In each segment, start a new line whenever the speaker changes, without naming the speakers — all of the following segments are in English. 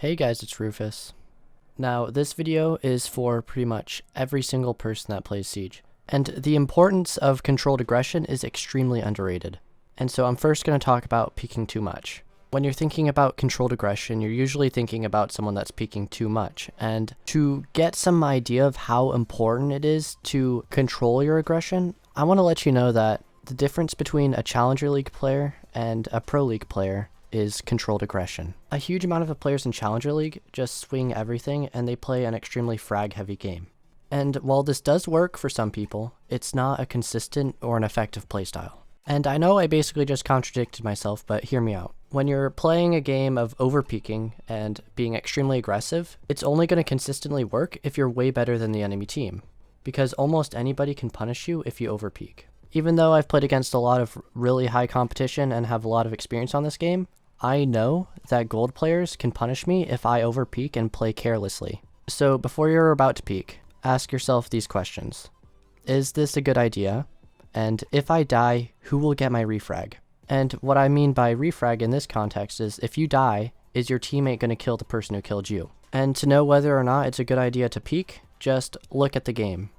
Hey guys, it's Rufus. Now, this video is for pretty much every single person that plays Siege, and the importance of controlled aggression is extremely underrated. And so I'm first going to talk about peeking too much. When you're thinking about controlled aggression, you're usually thinking about someone that's peeking too much, and to get some idea of how important it is to control your aggression, I want to let you know that the difference between a Challenger League player and a Pro League player is controlled aggression. A huge amount of the players in Challenger League just swing everything and they play an extremely frag-heavy game. And while this does work for some people, it's not a consistent or an effective playstyle. And I know I basically just contradicted myself, but hear me out. When you're playing a game of overpeaking and being extremely aggressive, it's only going to consistently work if you're way better than the enemy team, because almost anybody can punish you if you overpeak. Even though I've played against a lot of really high competition and have a lot of experience on this game, I know that gold players can punish me if I overpeak and play carelessly. So before you're about to peak, ask yourself these questions. Is this a good idea? And if I die, who will get my refrag? And what I mean by refrag in this context is if you die, is your teammate going to kill the person who killed you? And to know whether or not it's a good idea to peek, just look at the game.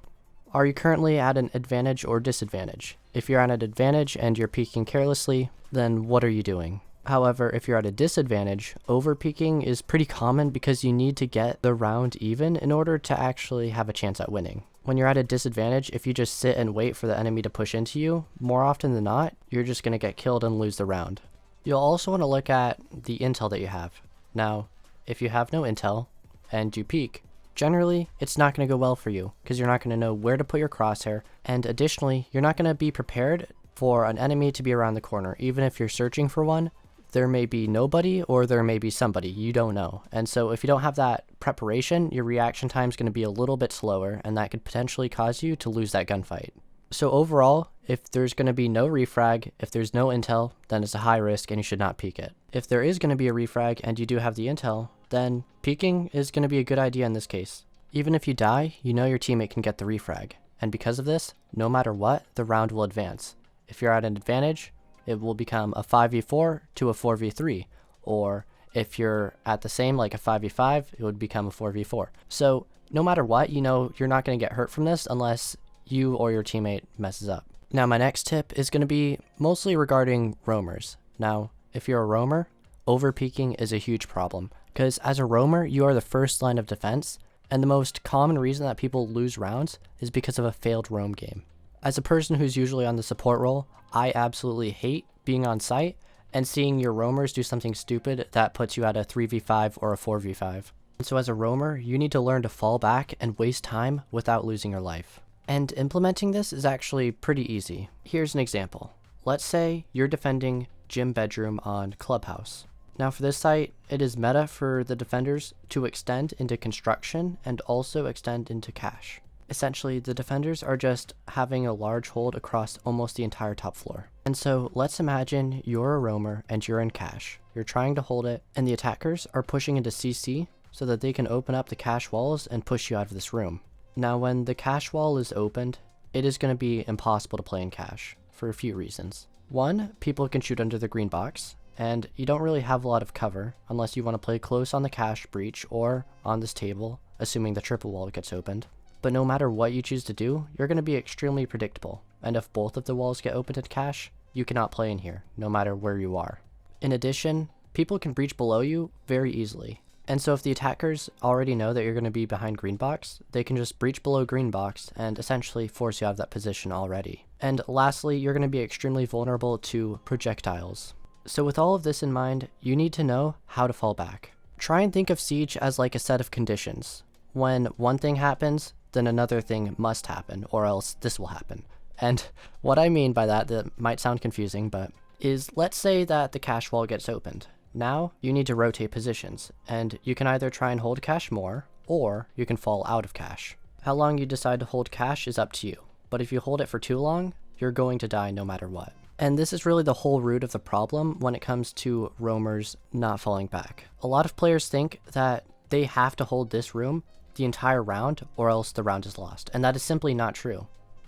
Are you currently at an advantage or disadvantage? If you're at an advantage and you're peeking carelessly, then what are you doing? However, if you're at a disadvantage, overpeaking is pretty common because you need to get the round even in order to actually have a chance at winning. When you're at a disadvantage, if you just sit and wait for the enemy to push into you, more often than not, you're just going to get killed and lose the round. You'll also want to look at the intel that you have. Now, if you have no intel and you peek, generally, it's not going to go well for you because you're not going to know where to put your crosshair, and additionally, you're not going to be prepared for an enemy to be around the corner. Even if you're searching for one, there may be nobody or there may be somebody, you don't know. And so if you don't have that preparation, your reaction time is going to be a little bit slower, and that could potentially cause you to lose that gunfight. So overall, if there's going to be no refrag, if there's no intel, then it's a high risk and you should not peek it. If there is going to be a refrag and you do have the intel, then peeking is going to be a good idea in this case. Even if you die, you know your teammate can get the refrag. And because of this, no matter what, the round will advance. If you're at an advantage, it will become a 5v4 to a 4v3, or if you're at the same, like a 5v5, it would become a 4v4. So no matter what, you know you're not going to get hurt from this unless you or your teammate messes up. Now my next tip is going to be mostly regarding roamers. Now, if you're a roamer, overpeaking is a huge problem, because as a roamer, you are the first line of defense, and the most common reason that people lose rounds is because of a failed roam game. As a person who's usually on the support role, I absolutely hate being on site and seeing your roamers do something stupid that puts you at a 3v5 or a 4v5. And so as a roamer, you need to learn to fall back and waste time without losing your life. And implementing this is actually pretty easy. Here's an example. Let's say you're defending gym bedroom on Clubhouse. Now for this site, it is meta for the defenders to extend into construction and also extend into cache. Essentially, the defenders are just having a large hold across almost the entire top floor. And so let's imagine you're a roamer and you're in cache. You're trying to hold it, and the attackers are pushing into CC so that they can open up the cache walls and push you out of this room. Now when the cache wall is opened, it is going to be impossible to play in cache for a few reasons. One, people can shoot under the green box, and you don't really have a lot of cover unless you want to play close on the cache breach or on this table, assuming the triple wall gets opened. But no matter what you choose to do, you're going to be extremely predictable, and if both of the walls get opened in cache, you cannot play in here, no matter where you are. In addition, people can breach below you very easily, and so if the attackers already know that you're going to be behind green box, they can just breach below green box and essentially force you out of that position already. And lastly, you're going to be extremely vulnerable to projectiles. So with all of this in mind, you need to know how to fall back. Try and think of Siege as like a set of conditions. When one thing happens, then another thing must happen, or else this will happen. And what I mean by that might sound confusing, but is let's say that the cache wall gets opened. Now you need to rotate positions, and you can either try and hold cache more, or you can fall out of cache. How long you decide to hold cache is up to you, but if you hold it for too long, you're going to die no matter what. And this is really the whole root of the problem when it comes to roamers not falling back. A lot of players think that they have to hold this room the entire round or else the round is lost, and that is simply not true.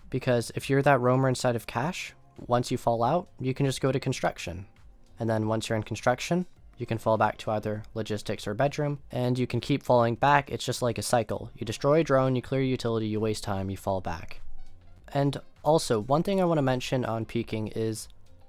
Because if you're that roamer inside of cache, once you fall out, you can just go to construction. And then once you're in construction, you can fall back to either logistics or bedroom, and you can keep falling back. It's just like a cycle. You destroy a drone, you clear a utility, you waste time, you fall back. And also, one thing I want to mention on peeking is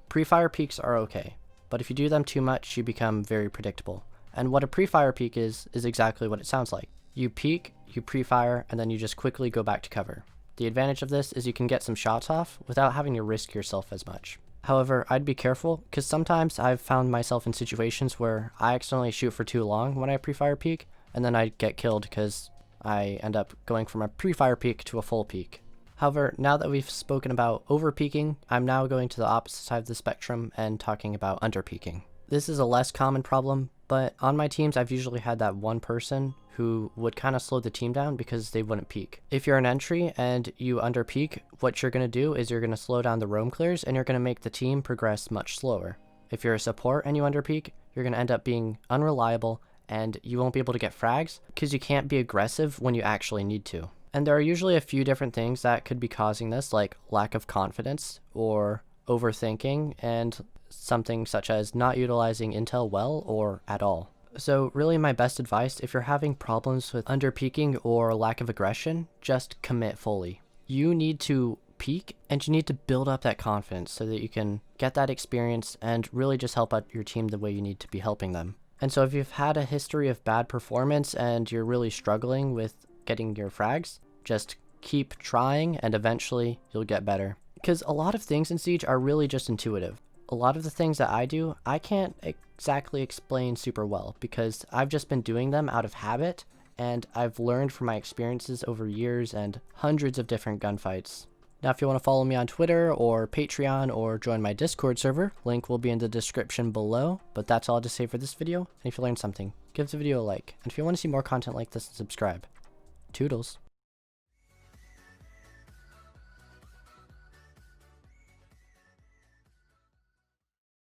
pre-fire peeks are okay, but if you do them too much, you become very predictable. And what a pre-fire peek is exactly what it sounds like. You peek, you pre-fire, and then you just quickly go back to cover. The advantage of this is you can get some shots off without having to risk yourself as much. However, I'd be careful, because sometimes I've found myself in situations where I accidentally shoot for too long when I pre-fire peek, and then I get killed because I end up going from a pre-fire peek to a full peek. However, now that we've spoken about over-peeking, I'm now going to the opposite side of the spectrum and talking about under-peeking. This is a less common problem, but on my teams I've usually had that one person who would kind of slow the team down because they wouldn't peek. If you're an entry and you under-peek, what you're going to do is you're going to slow down the roam clears and you're going to make the team progress much slower. If you're a support and you under-peek, you're going to end up being unreliable and you won't be able to get frags because you can't be aggressive when you actually need to. And there are usually a few different things that could be causing this, like lack of confidence or overthinking, and something such as not utilizing intel well or at all. So really my best advice, if you're having problems with under-peeking or lack of aggression, just commit fully. You need to peak and you need to build up that confidence so that you can get that experience and really just help out your team the way you need to be helping them. And so if you've had a history of bad performance and you're really struggling with getting your frags, just keep trying and eventually you'll get better. Because a lot of things in Siege are really just intuitive. A lot of the things that I do, I can't exactly explain super well because I've just been doing them out of habit and I've learned from my experiences over years and hundreds of different gunfights. Now if you want to follow me on Twitter or Patreon or join my Discord server, link will be in the description below. But that's all to say for this video, and if you learned something, give the video a like, and if you want to see more content like this, subscribe. Toodles.